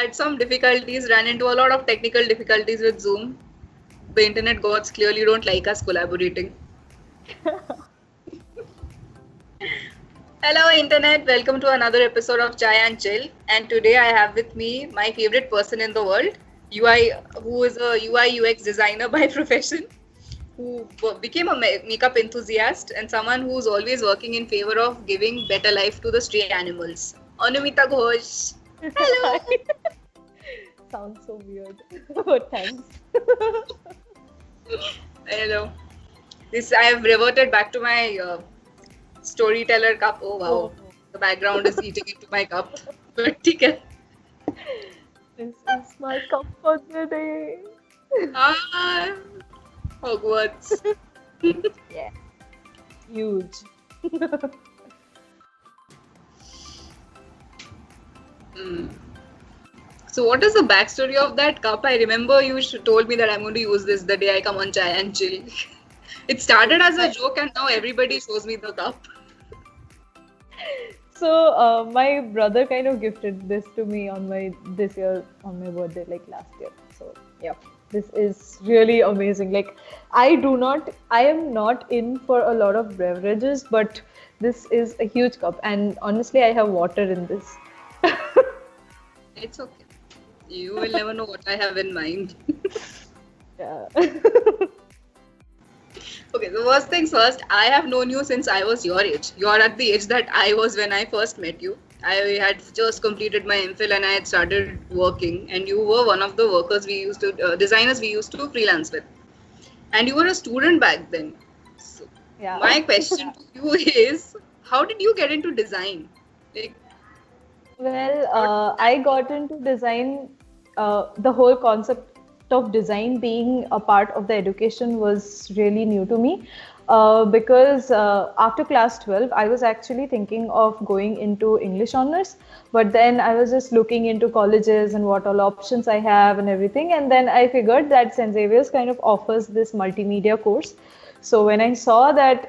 had some difficulties, ran into a lot of technical difficulties with Zoom. The internet gods clearly don't like us collaborating. Hello internet, welcome to another episode of Chai and Chill. And today I have with me my favorite person in the world, UI, who is a UI UX designer by profession, who became a makeup enthusiast and someone who's always working in favor of giving better life to the stray animals. Anumita Ghosh. Hello. Sounds so weird. Thanks. Hello. I have reverted back to my storyteller cup. Oh wow. Oh, The background is eating into my cup. But okay. this is my cup for the day. Ah, Hogwarts. Yeah. Huge. So what is the backstory of that cup? I remember you told me that I'm going to use this the day I come on Chai and Chill. It started as a joke and now everybody shows me the cup. So my brother kind of gifted this to me on my birthday, like last year. So yeah, this is really amazing. Like I am not in for a lot of beverages, but this is a huge cup, and honestly, I have water in this. It's okay. You will never know what I have in mind. Yeah. Okay, so first things first, I have known you since I was your age. You're at the age that I was when I first met you. I had just completed my MPhil and I had started working, and you were one of the workers designers we used to freelance with. And you were a student back then. So Yeah. my question to you is, how did you get into design? Like, Well, I got into design. The whole concept of design being a part of the education was really new to me. Because after class 12, I was actually thinking of going into English honors, but then I was just looking into colleges and what all options I have and everything. And then I figured that St. Xavier's kind of offers this multimedia course. So when I saw that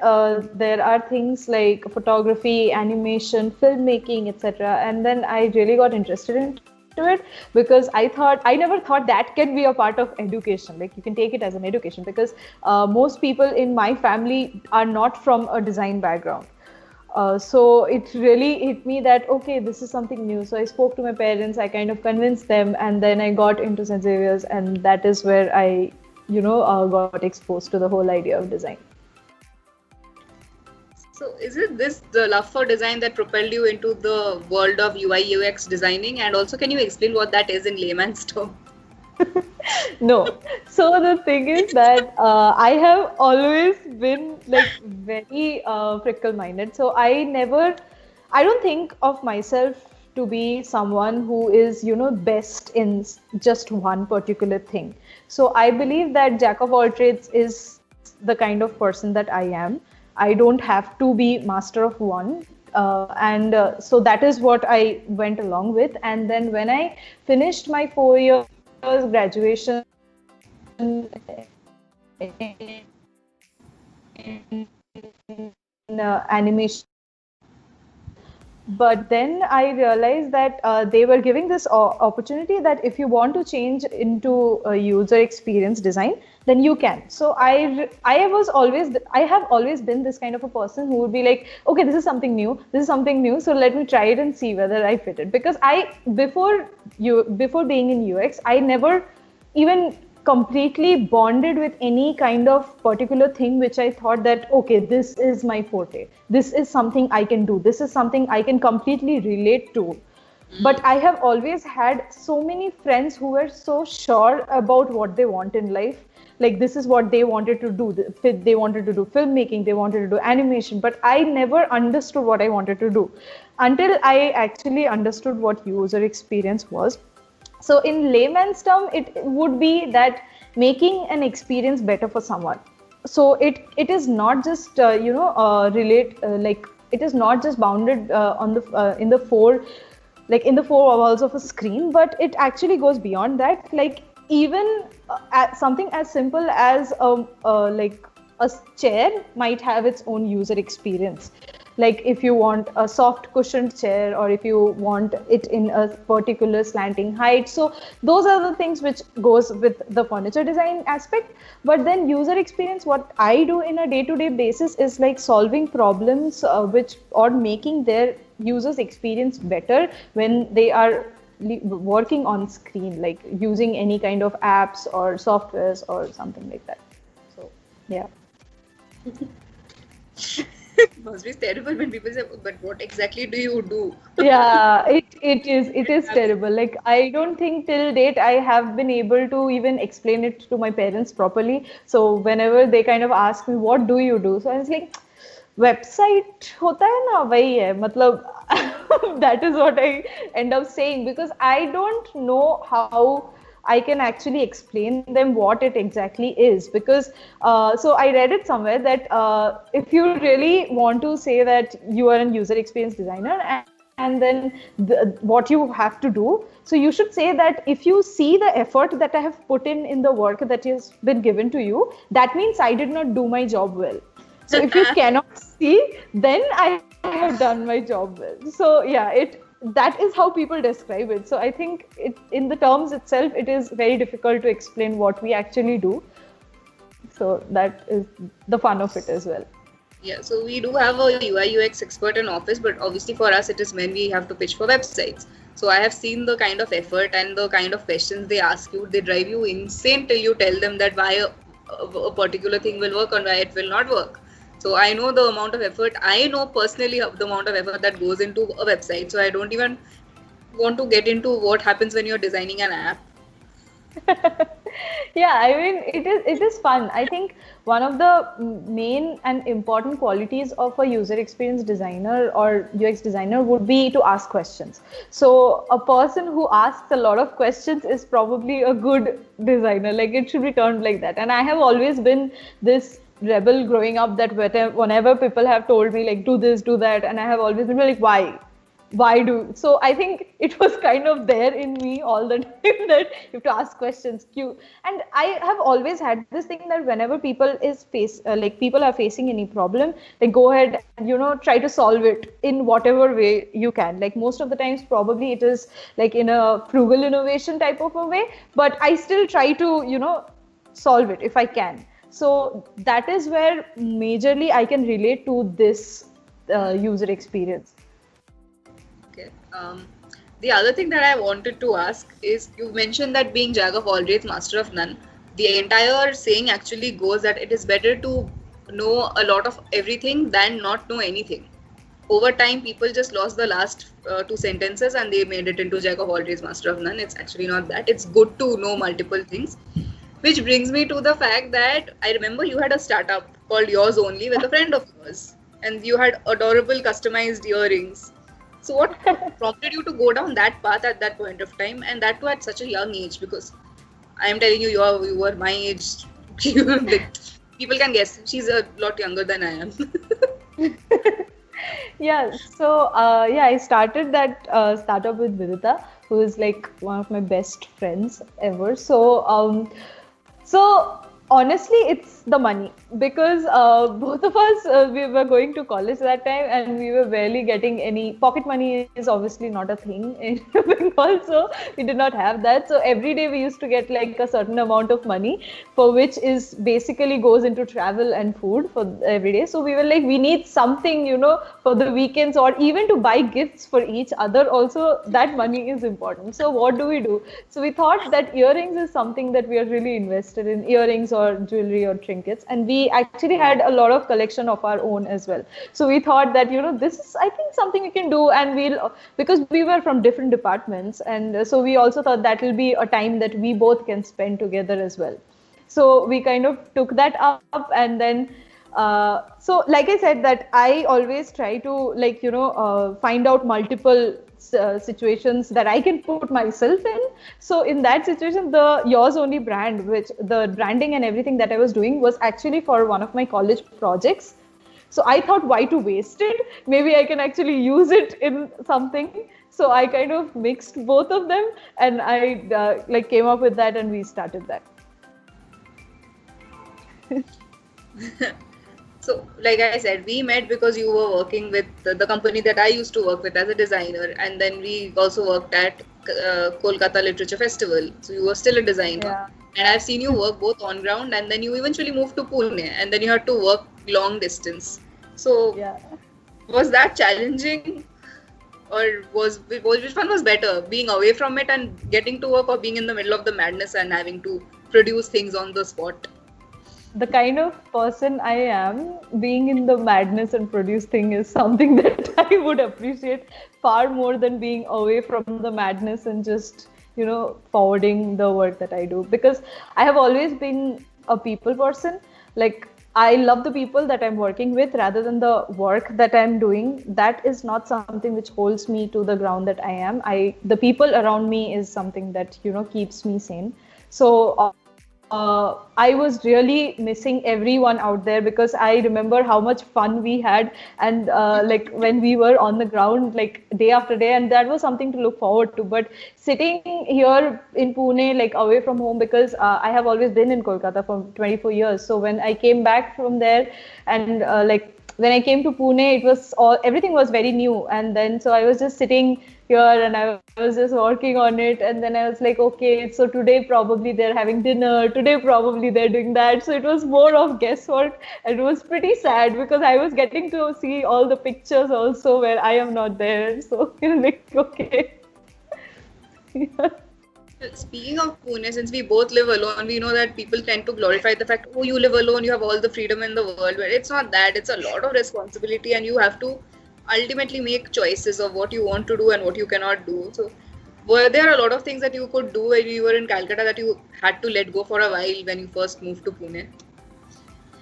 there are things like photography, animation, filmmaking, etc., and then I really got interested into it because I never thought that can be a part of education. Like you can take it as an education because most people in my family are not from a design background. So it really hit me that, okay, this is something new. So I spoke to my parents, I kind of convinced them, and then I got into St. Xavier's, and that is where I got exposed to the whole idea of design. so is it the love for design that propelled you into the world of UI UX designing? And also, can you explain what that is in layman's terms? No. So the thing is that I have always been like very fickle-minded. So I don't think of myself to be someone who is, best in just one particular thing. So I believe that jack of all trades is the kind of person that I am. I don't have to be master of one. And so that is what I went along with. And then when I finished my 4 years graduation in animation, but then I realized that they were giving this opportunity that if you want to change into a user experience design, then you can. So I have always been this kind of a person who would be like, okay, this is something new, so let me try it and see whether I fit it. Because before being in UX, I never even completely bonded with any kind of particular thing which I thought that, okay, this is my forte, this is something I can do, this is something I can completely relate to. But I have always had so many friends who were so sure about what they want in life. Like this is what they wanted to do. They wanted to do filmmaking, they wanted to do animation, but I never understood what I wanted to do until I actually understood what user experience was. So in layman's term, it would be that making an experience better for someone. So it is not just it is not just bounded in the four walls of a screen, but it actually goes beyond that. Like even something as simple as a chair might have its own user experience. like if you want a soft cushioned chair or if you want it in a particular slanting height. So those are the things which goes with the furniture design aspect. But then user experience, what I do in a day-to-day basis is like solving problems which or making their users experience better when they are working on screen, like using any kind of apps or softwares or something like that. So yeah. It must be terrible when people say, but what exactly do you do? Yeah, it is terrible. Like I don't think till date I have been able to even explain it to my parents properly. So whenever they kind of ask me, what do you do? So I was like, website होता है ना वही है मतलब that is what I end up saying, because I don't know how I can actually explain them what it exactly is, because so I read it somewhere that if you really want to say that you are a user experience designer, and then what you have to do, so you should say that if you see the effort that I have put in the work that has been given to you, that means I did not do my job well. So if you cannot see, then I have done my job well. So yeah, that is how people describe it. So I think in the terms itself, it is very difficult to explain what we actually do. So that is the fun of it as well. Yeah, so we do have a UI UX expert in office, but obviously for us it is when we have to pitch for websites. So I have seen the kind of effort and the kind of questions they ask you. They drive you insane till you tell them that why a particular thing will work and why it will not work. So I know the amount of effort, I know personally the amount of effort that goes into a website. So I don't even want to get into what happens when you're designing an app. Yeah, I mean it is fun. I think one of the main and important qualities of a user experience designer or UX designer would be to ask questions. So a person who asks a lot of questions is probably a good designer. Like it should be termed like that. And I have always been this rebel growing up that whenever people have told me like do this, do that, and I have always been like, why do? So I think it was kind of there in me all the time that you have to ask questions. And I have always had this thing that whenever people are facing any problem, like go ahead and try to solve it in whatever way you can. Like most of the times probably it is like in a frugal innovation type of a way, but I still try to solve it if I can. So that is where majorly I can relate to this user experience. Okay. The other thing that I wanted to ask is, you mentioned that being jack of all trades, master of none. The entire saying actually goes that it is better to know a lot of everything than not know anything. Over time, people just lost the last two sentences and they made it into jack of all trades, master of none. It's actually not that. It's good to know multiple things. Which brings me to the fact that I remember you had a startup called Yours Only with a friend of yours, and you had adorable customized earrings. So what prompted you to go down that path at that point of time, and that too at such a young age? Because I am telling you, you were my age. People can guess. She's a lot younger than I am. Yeah, so I started that startup with Vidita, who is like one of my best friends ever. So honestly, it's the money, because both of us we were going to college that time and we were barely getting any pocket money. Is obviously not a thing in Bengal, so we did not have that. So every day we used to get like a certain amount of money, for which is basically goes into travel and food for every day. So we were like, we need something, for the weekends or even to buy gifts for each other. Also, that money is important. So what do we do? So we thought that earrings is something that we are really invested in, earrings or jewelry or trinkets, and we actually had a lot of collection of our own as well. So we thought that this is, I think, something we can do, and because we were from different departments, and so we also thought that will be a time that we both can spend together as well. So we kind of took that up, and then so like I said, that I always try to find out multiple situations that I can put myself in. So in that situation, the Yours Only brand, which the branding and everything that I was doing was actually for one of my college projects. So I thought, why to waste it? Maybe I can actually use it in something. So I kind of mixed both of them, and I came up with that, and we started that. So, like I said, we met because you were working with the company that I used to work with as a designer, and then we also worked at Kolkata Literature Festival. So you were still a designer, Yeah. and I've seen you work both on ground, and then you eventually moved to Pune, and then you had to work long distance. So Yeah. was that challenging, or which one was better, being away from it and getting to work, or being in the middle of the madness and having to produce things on the spot? The kind of person I am, being in the madness and produce thing is something that I would appreciate far more than being away from the madness and just, forwarding the work that I do. Because I have always been a people person. Like, I love the people that I'm working with rather than the work that I'm doing. That is not something which holds me to the ground that I am. The people around me is something that, keeps me sane. So, I was really missing everyone out there because I remember how much fun we had, and like when we were on the ground like day after day, and that was something to look forward to. But sitting here in Pune, like away from home, because I have always been in Kolkata for 24 years. So when I came back from there, and like when I came to Pune, it was everything was very new, and then so I was just sitting here and I was just working on it, and then I was like, okay, so today probably they're having dinner, today probably they're doing that. So it was more of guesswork, and it was pretty sad because I was getting to see all the pictures also where I am not there. So like, okay. Yeah. Speaking of Pune, since we both live alone, we know that people tend to glorify the fact, oh, you live alone, you have all the freedom in the world. But it's not that. It's a lot of responsibility, and you have to ultimately make choices of what you want to do and what you cannot do. So, were there a lot of things that you could do when you were in Calcutta that you had to let go for a while when you first moved to Pune?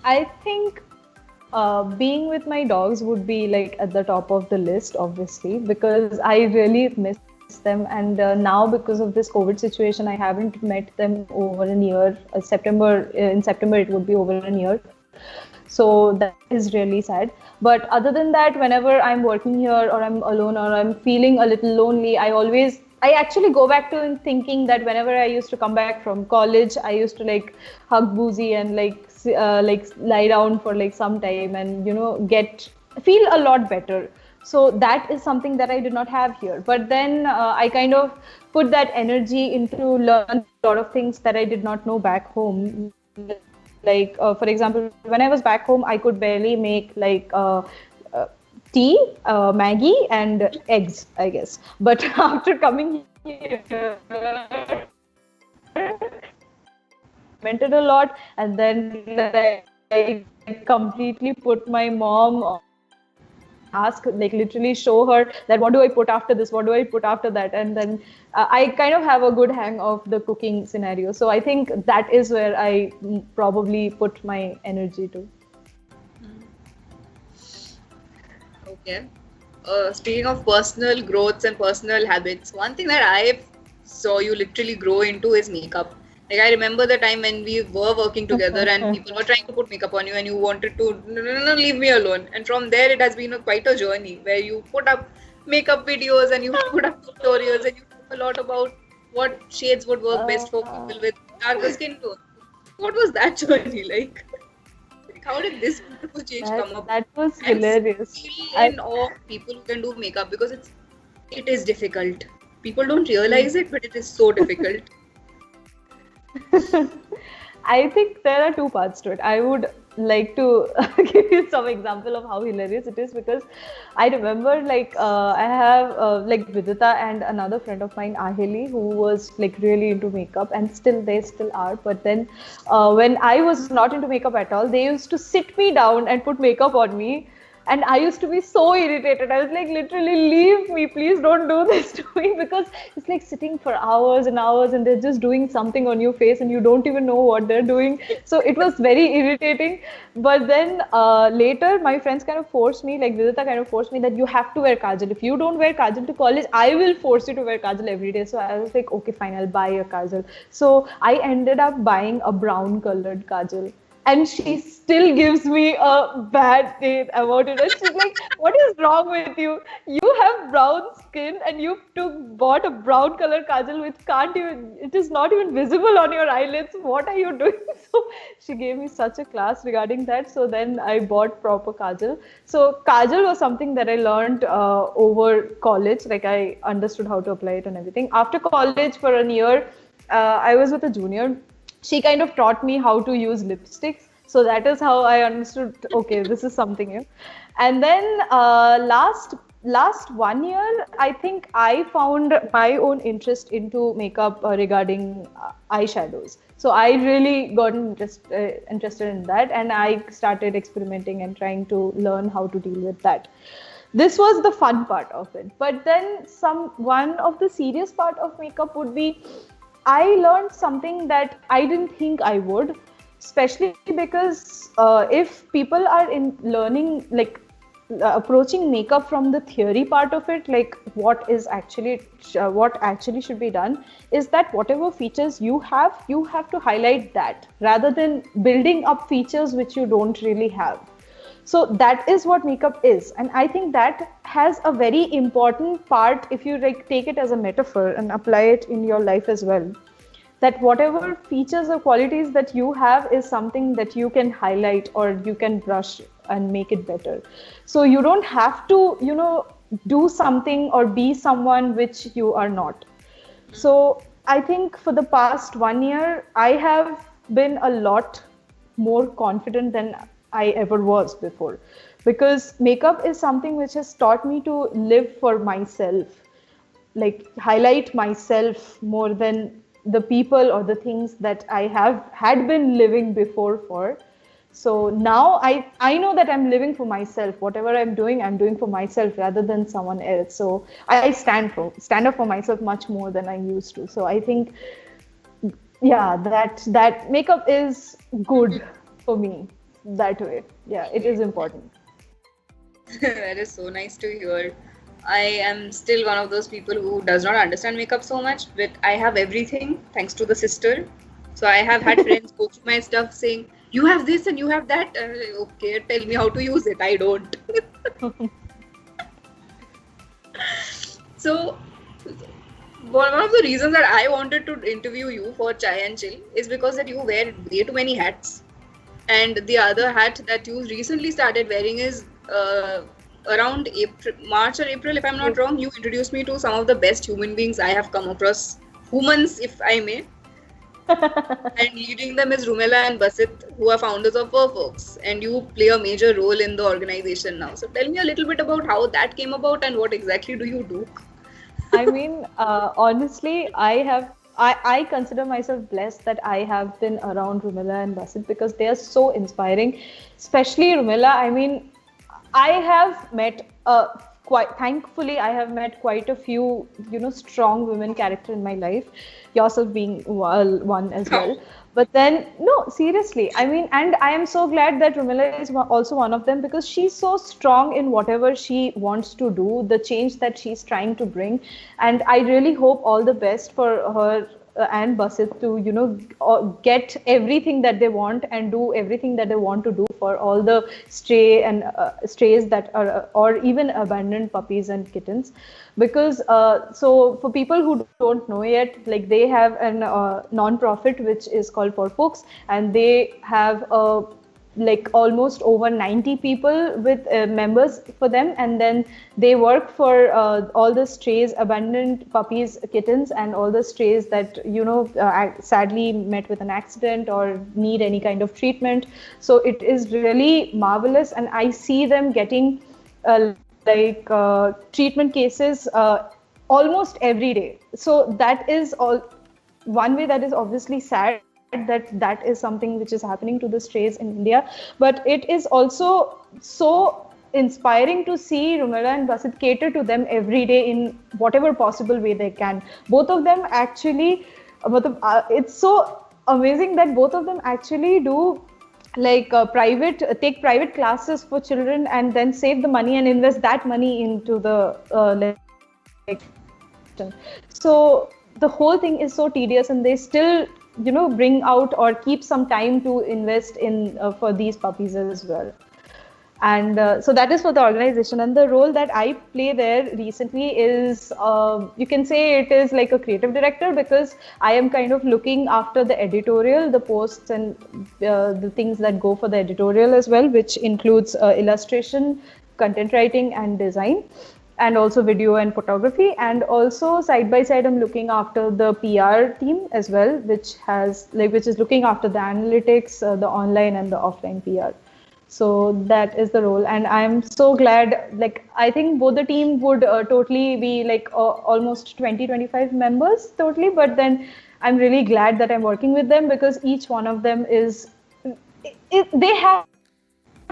I think being with my dogs would be like at the top of the list, obviously, because I really miss them. And now, because of this COVID situation, I haven't met them over a year. In September, it would be over a year. So that is really sad. But other than that, whenever I'm working here or I'm alone or I'm feeling a little lonely, I actually go back to thinking that whenever I used to come back from college, I used to like hug Boozy and like lie down for like some time and get feel a lot better. So that is something that I did not have here. But then I kind of put that energy into learn a lot of things that I did not know back home. Like, for example, when I was back home, I could barely make like tea, Maggie, and eggs, I guess. But after coming here, experimented a lot, and then I completely put my mom on ask, like literally show her that what do I put after this, what do I put after that, and then I kind of have a good hang of the cooking scenario. So I think that is where I probably put my energy to. Okay. Speaking of personal growths and personal habits, one thing that I saw you literally grow into is makeup. Like I remember the time when we were working together and people were trying to put makeup on you and you wanted to no, no, no, leave me alone. And from there it has been quite a journey where you put up makeup videos and you put up tutorials and you talk a lot about what shades would work best for people with darker skin tone. What was that journey like? Like how did this beautiful change come up? That was I'm hilarious. still in awe of people who can do makeup because it is difficult. People don't realize it, but it is so difficult. I think there are two parts to it. I would like to give you some example of how hilarious it is because I remember like I have like Vidita and another friend of mine, Ahili, who was like really into makeup and they still are. But then when I was not into makeup at all, they used to sit me down and put makeup on me. And I used to be so irritated. I was like, literally, leave me, please don't do this to me because it's like sitting for hours and hours and they're just doing something on your face and you don't even know what they're doing. So it was very irritating. But then later, my friends kind of forced me, like Vidita kind of forced me that you have to wear kajal. If you don't wear kajal to college, I will force you to wear kajal every day. So I was like, okay, fine, I'll buy a kajal. So I ended up buying a brown colored kajal. and she still gives me a bad name about it. And she's like, "What is wrong with you? You have brown skin, and you bought a brown color kajal which can't even, it is not even visible on your eyelids. What are you doing?" So she gave me such a class regarding that. So then I bought proper kajal. So kajal was something that I learned over college. Like I understood how to apply it and everything. After college for a year, I was with a junior. She kind of taught me how to use lipsticks. So that is how I understood, okay, this is something new. And then last 1 year, I think I found my own interest into makeup regarding eyeshadows. So I really got interested in that, and I started experimenting and trying to learn how to deal with that. This was the fun part of it. But then one of the serious part of makeup would be, I learned something that I didn't think I would, especially because if people are in learning, like approaching makeup from the theory part of it, like what actually should be done is that whatever features you have to highlight that rather than building up features which you don't really have. So that is what makeup is, and I think that has a very important part if you like take it as a metaphor and apply it in your life as well. That whatever features or qualities that you have is something that you can highlight or you can brush and make it better. So you don't have to, do something or be someone which you are not. So I think for the past 1 year, I have been a lot more confident than I ever was before, because makeup is something which has taught me to live for myself, like highlight myself more than the people or the things that I had been living before for. So now I know that I'm living for myself. Whatever I'm doing for myself rather than someone else. So I stand up for myself much more than I used to. So I think, yeah, that makeup is good for me that way. Yeah, it is important. That is so nice to hear. I am still one of those people who does not understand makeup so much, but I have everything thanks to the sister. So I have had friends go through my stuff saying, "You have this and you have that." Okay, tell me how to use it. I don't. So one of the reasons that I wanted to interview you for Chai and Chill is because that you wear way too many hats. And the other hat that you recently started wearing is around March or April, if I'm not wrong. You introduced me to some of the best human beings I have come across, humans, if I may. And leading them is Rumela and Basit, who are founders of Furfolks, and you play a major role in the organization now. So tell me a little bit about how that came about and what exactly do you do? I mean, honestly, I consider myself blessed that I have been around Rumila and Basit because they are so inspiring. Especially Rumila. I mean, I have met thankfully, I have met quite a few, strong women character in my life. Yourself being one as well. But then, no, seriously, I mean, and I am so glad that Rumila is also one of them because she's so strong in whatever she wants to do, the change that she's trying to bring. And I really hope all the best for her and Basit to, get everything that they want and do everything that they want to do for all the strays that are, or even abandoned puppies and kittens. Because so for people who don't know yet, like they have an non-profit which is called Furfolks, and they have like almost over 90 people with members for them, and then they work for all the strays, abandoned puppies, kittens, and all the strays that sadly met with an accident or need any kind of treatment. So it is really marvelous, and I see them getting treatment cases almost every day. So that is all one way that is obviously sad, that is something which is happening to the strays in India. But it is also so inspiring to see Rumela and Basit cater to them every day in whatever possible way they can. Both of them actually, it's so amazing that both of them actually do take private classes for children and then save the money and invest that money into the so the whole thing is so tedious, and they still bring out or keep some time to invest in for these puppies as well. And so that is for the organization. And the role that I play there recently is, you can say it is like a creative director, because I am kind of looking after the editorial, the posts and the things that go for the editorial as well, which includes illustration, content writing and design, and also video and photography. And also side by side, I'm looking after the PR team as well, which is looking after the analytics, the online and the offline PR. So that is the role, and I'm so glad. Like, I think both the team would totally be like almost 20-25 members totally, but then I'm really glad that I'm working with them, because each one of them they have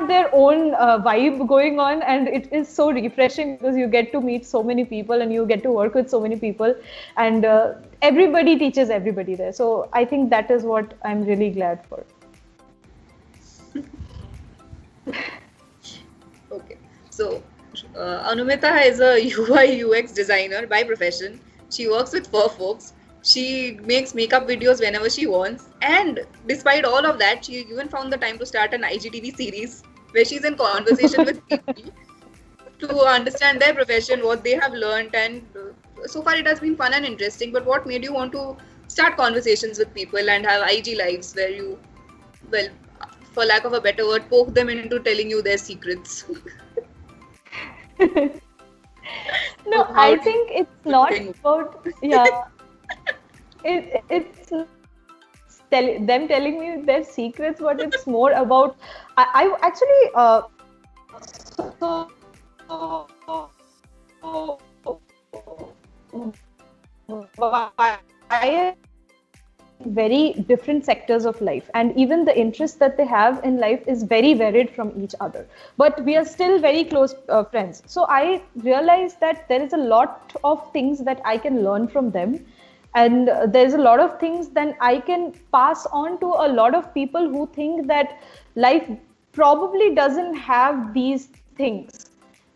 their own vibe going on, and it is so refreshing because you get to meet so many people and you get to work with so many people, and everybody teaches everybody there. So I think that is what I'm really glad for. Okay, so Anumita is a UI UX designer by profession. She works with fur folks. She makes makeup videos whenever she wants, and despite all of that, she even found the time to start an IGTV series where she's in conversation with people to understand their profession, what they have learned, and so far it has been fun and interesting. But what made you want to start conversations with people and have IG lives where you, well, for lack of a better word, poke them into telling you their secrets? No, I think it's not about, yeah, it's them telling me their secrets, but it's more about, I actually, I very different sectors of life, and even the interest that they have in life is very varied from each other, but we are still very close friends. So I realized that there is a lot of things that I can learn from them, and there's a lot of things that I can pass on to a lot of people who think that life probably doesn't have these things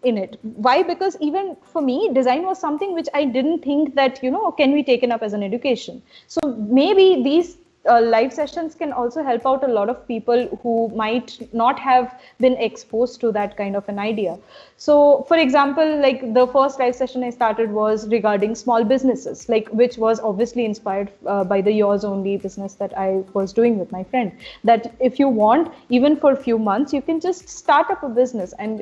in it. Why? Because even for me, design was something which I didn't think that, can be taken up as an education. So maybe these live sessions can also help out a lot of people who might not have been exposed to that kind of an idea. So for example, like the first live session I started was regarding small businesses, like, which was obviously inspired by the Yours Only business that I was doing with my friend. That if you want, even for a few months, you can just start up a business and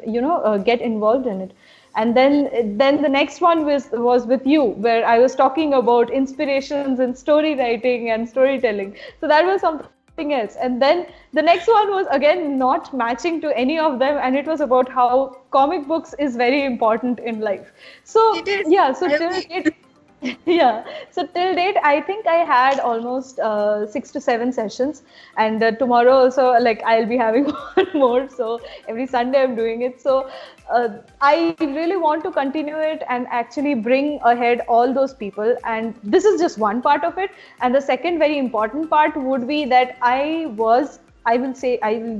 get involved in it. And then the next one was with you, where I was talking about inspirations in story writing and storytelling. So that was something else. And then the next one was again not matching to any of them, and it was about how comic books is very important in life. So It is. yeah, so till it. Yeah, so till date, I think I had almost 6 to 7 sessions, and tomorrow also, like, I'll be having one more. So every Sunday I'm doing it. So I really want to continue it and actually bring ahead all those people. And this is just one part of it. And the second very important part would be that I will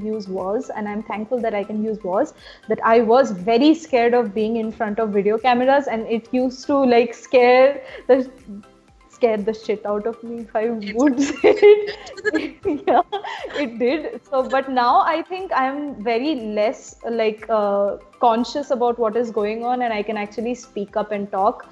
use was, and I'm thankful that I can use was, that I was very scared of being in front of video cameras, and it used to like scare the shit out of me, if I would say it. Yeah, it did. So, but now I think I'm very less like conscious about what is going on, and I can actually speak up and talk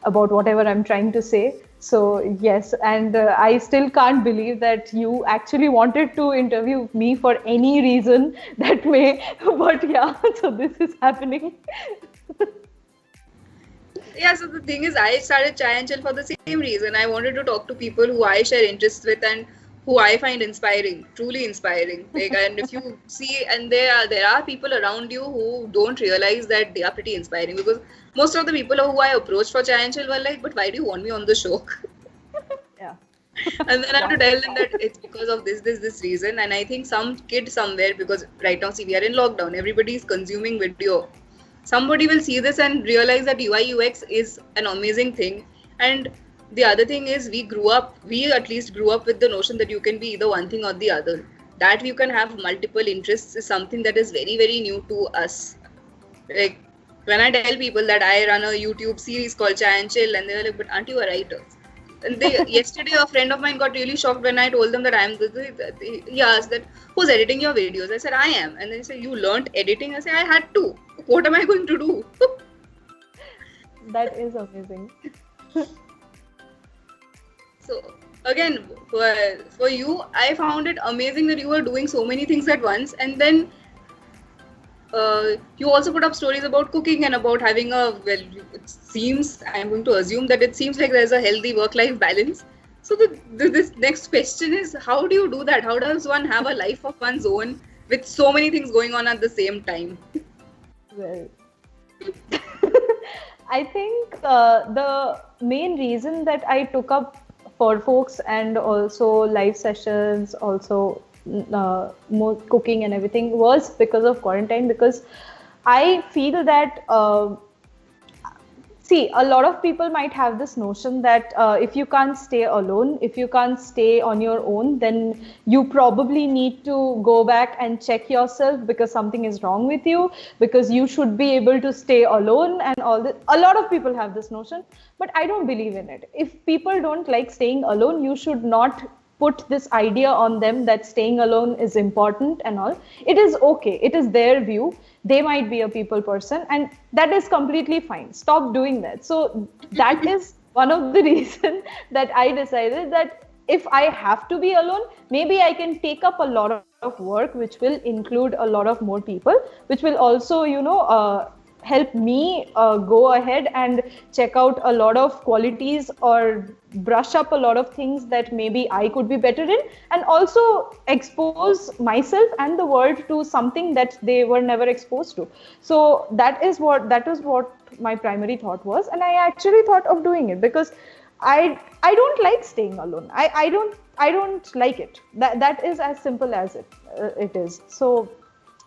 about whatever I'm trying to say. So yes, and I still can't believe that you actually wanted to interview me for any reason that may, but yeah, so this is happening. Yeah, so the thing is, I started Chai and Chill for the same reason. I wanted to talk to people who I share interests with and who I find inspiring, truly inspiring. Like, and if you see, and there are people around you who don't realize that they are pretty inspiring, because most of the people who I approached for Chai and Chill were like, but why do you want me on the show? Yeah. And then I have to tell them that it's because of this reason. And I think some kid somewhere, because right now, see, we are in lockdown, everybody is consuming video. Somebody will see this and realize that UI UX is an amazing thing. And the other thing is, we at least grew up with the notion that you can be either one thing or the other. That you can have multiple interests is something that is very, very new to us. Like, when I tell people that I run a YouTube series called Chai and Chill, and they're like, but aren't you a writer? And yesterday a friend of mine got really shocked when I told them that I am he asked that who's editing your videos? I said I am, and then he said you learnt editing. I said I had to. What am I going to do? That is amazing. So again, for you, I found it amazing that you were doing so many things at once, and then you also put up stories about cooking and about having it seems, I'm going to assume that it seems like there's a healthy work-life balance. So this next question is, how do you do that? How does one have a life of one's own with so many things going on at the same time? Well, I think the main reason that I took up for folks and also live sessions, also more cooking and everything was because of quarantine. Because I feel that see, a lot of people might have this notion that if you can't stay alone, if you can't stay on your own, then you probably need to go back and check yourself because something is wrong with you, because you should be able to stay alone and all that. A lot of people have this notion, but I don't believe in it. If people don't like staying alone, you should not put this idea on them that staying alone is important and all. It is okay. It is their view. They might be a people person, and that is completely fine. Stop doing that. So that is one of the reasons that I decided that if I have to be alone, maybe I can take up a lot of work, which will include a lot of more people, which will also, help me go ahead and check out a lot of qualities or brush up a lot of things that maybe I could be better in, and also expose myself and the world to something that they were never exposed to. So that is what my primary thought was, and I actually thought of doing it because I don't like staying alone. I don't like it. That is as simple as it is. So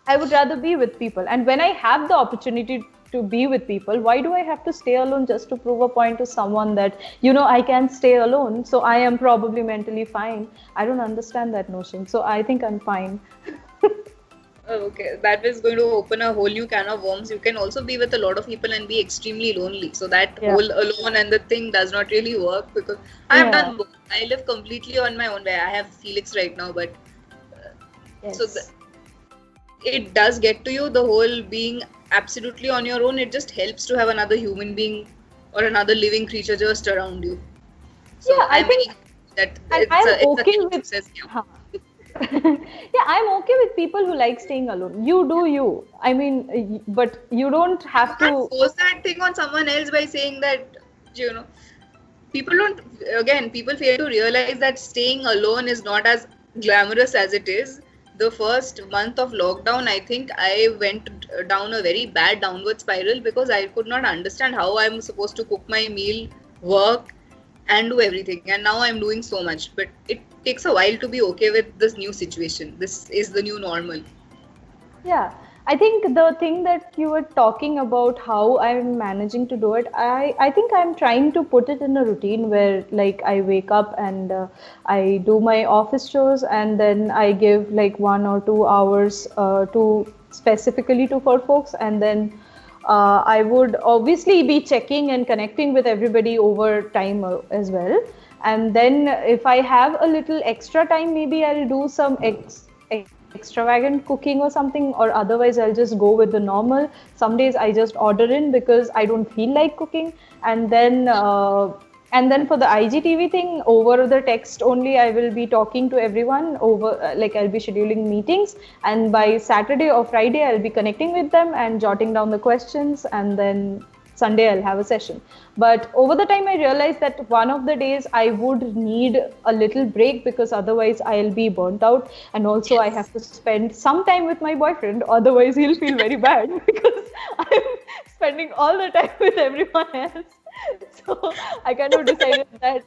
I would rather be with people. And when I have the opportunity to be with people, why do I have to stay alone just to prove a point to someone that, I can stay alone, so I am probably mentally fine? I don't understand that notion. So I think I'm fine. Okay, that is going to open a whole new can of worms. You can also be with a lot of people and be extremely lonely. So that whole alone and the thing does not really work, because I have done both. I live completely on my own. Where I have Felix right now, but so it does get to you, the whole being absolutely on your own. It just helps to have another human being or another living creature just around you. So I think that I'm okay with I'm okay with people who like staying alone. You do you. I mean, but you don't have to force that thing on someone else by saying that, people fail to realize that staying alone is not as glamorous as it is. The first month of lockdown, I think I went down a very bad downward spiral because I could not understand how I'm supposed to cook my meal, work, and do everything. And now I'm doing so much. But it takes a while to be okay with this new situation. This is the new normal. Yeah. I think the thing that you were talking about, how I'm managing to do it, I think I'm trying to put it in a routine where, like, I wake up and I do my office chores, and then I give like 1 or 2 hours to specifically to for folks, and then I would obviously be checking and connecting with everybody over time as well. And then if I have a little extra time, maybe I'll do some extravagant cooking or something, or otherwise I'll just go with the normal. Some days I just order in because I don't feel like cooking. And then for the IGTV thing, over the text only, I will be talking to everyone over, like I'll be scheduling meetings, and by Saturday or Friday I'll be connecting with them and jotting down the questions, and then Sunday I'll have a session. But over the time I realized that one of the days I would need a little break, because otherwise I'll be burnt out, and also I have to spend some time with my boyfriend, otherwise he'll feel very bad because I'm spending all the time with everyone else. So I kind of decided that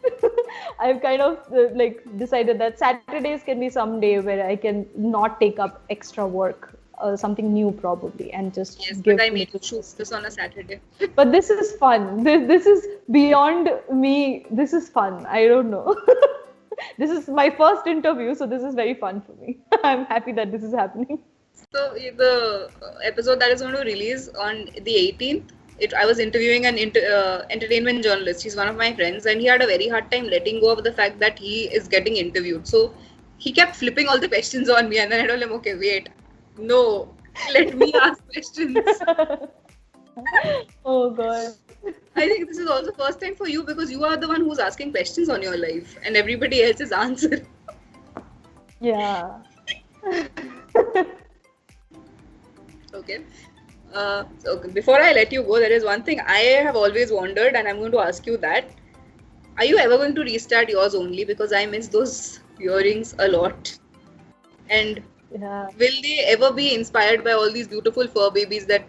decided that Saturdays can be some day where I can not take up extra work. Something new probably, and just give. But I made you choose this on a Saturday. But this is fun. This is beyond me. This is fun. I don't know. This is my first interview, so this is very fun for me. I'm happy that this is happening. So the episode that is going to release on the 18th, I was interviewing an entertainment journalist. He's one of my friends, and he had a very hard time letting go of the fact that he is getting interviewed. So he kept flipping all the questions on me, and then I told him, okay, wait, no, let me ask questions. Oh God. I think this is also first time for you because you are the one who's asking questions on your life, and everybody else is answering. Yeah. Okay. So before I let you go, there is one thing I have always wondered, and I'm going to ask you that. Are you ever going to restart yours only? Because I miss those earrings a lot. And Yeah. will they ever be inspired by all these beautiful fur babies that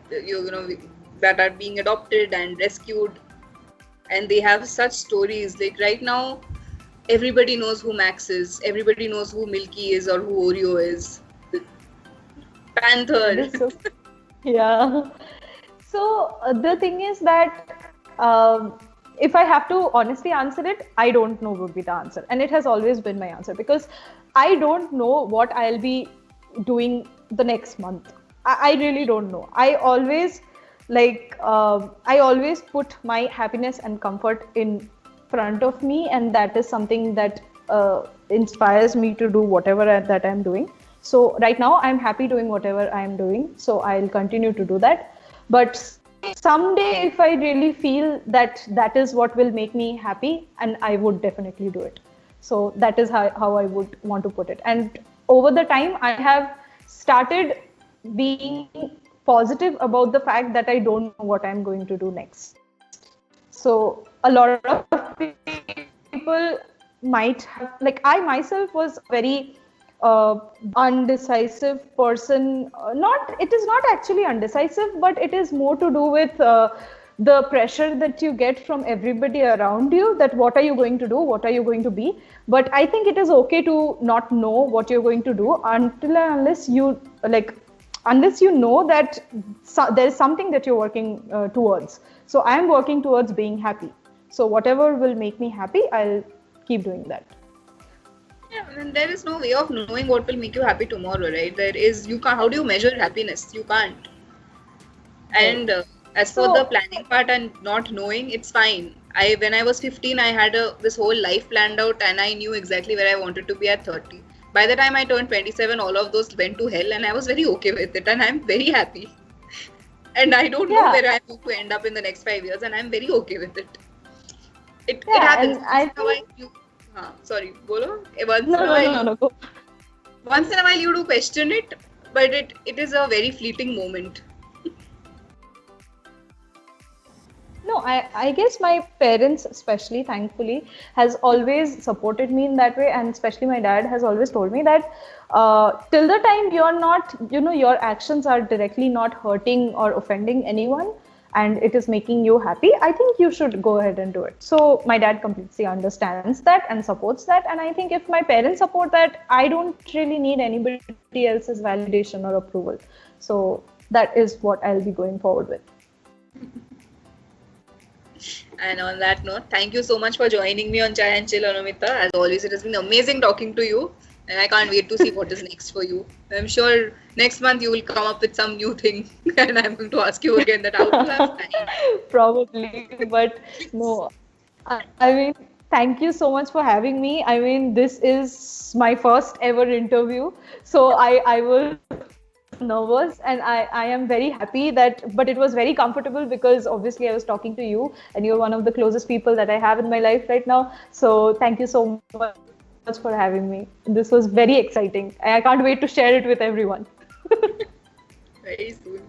that are being adopted and rescued? And they have such stories. Like right now, everybody knows who Max is. Everybody knows who Milky is or who Oreo is. Panther. This so Yeah. So the thing is that if I have to honestly answer it, I don't know would be the answer, and it has always been my answer because I don't know what I'll be doing the next month. I really don't know. I always put my happiness and comfort in front of me, and that is something that inspires me to do whatever that I'm doing. So right now I'm happy doing whatever I'm doing, so I'll continue to do that. But someday if I really feel that that is what will make me happy, and I would definitely do it. So that is how I would want to put it. And over the time I have started being positive about the fact that I don't know what I'm going to do next. So a lot of people might have, like, I myself was very undecisive person. It is not actually undecisive, but it is more to do with the pressure that you get from everybody around you, that what are you going to do, what are you going to be. But I think it is okay to not know what you're going to do unless you know that there is something that you're working towards. So I am working towards being happy. So whatever will make me happy, I'll keep doing that. Yeah, and there is no way of knowing what will make you happy tomorrow, right? You can't. How do you measure happiness? You can't. And as for the planning part and not knowing, it's fine. When I was 15, I had this whole life planned out, and I knew exactly where I wanted to be at 30. By the time I turned 27, all of those went to hell, and I was very okay with it, and I'm very happy. And I don't know where I'm going to end up in the next 5 years, and I'm very okay with it. It happens. Sorry, bolo. No. Once in a while you do question it, but it is a very fleeting moment. No, I guess my parents, especially, thankfully, has always supported me in that way, and especially my dad has always told me that till the time you're not, your actions are directly not hurting or offending anyone, and it is making you happy, I think you should go ahead and do it. So my dad completely understands that and supports that, and I think if my parents support that, I don't really need anybody else's validation or approval. So that is what I'll be going forward with. And on that note, thank you so much for joining me on Chai and Chill, Anumita. As always, it has been amazing talking to you, and I can't wait to see what is next for you. I'm sure next month you will come up with some new thing, and I'm going to ask you again that how to have time. Probably, but no. I mean, thank you so much for having me. I mean, this is my first ever interview, so I was nervous, and I am very happy but it was very comfortable because obviously I was talking to you, and you're one of the closest people that I have in my life right now. So thank you so much for having me. This was very exciting. I can't wait to share it with everyone. Very soon.